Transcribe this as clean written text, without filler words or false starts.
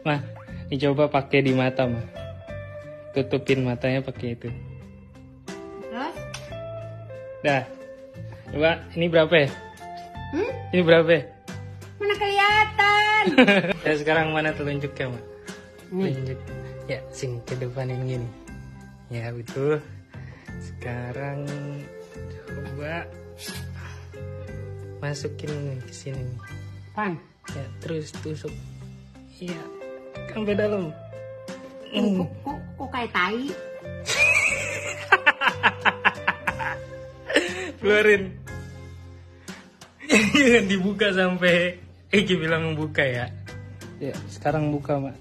Mah, dicoba pakai di mata, mah. Tutupin matanya pakai itu. Terus? Dah. Coba, ini berapa ya? Ini berapa ya? Mana kelihatan? Ya sekarang mana telunjuknya, mah? Nih. Tunjuk. Ya, sini ke depanin gini. Ya, betul. Sekarang coba masukin nih ke sini nih. Pan. Ya, terus tusuk. Iya, sampai dalam. Kok kayak tai? Keluarin. Jangan dibuka sampai Egi bilang buka ya. Ya, sekarang buka, Mak.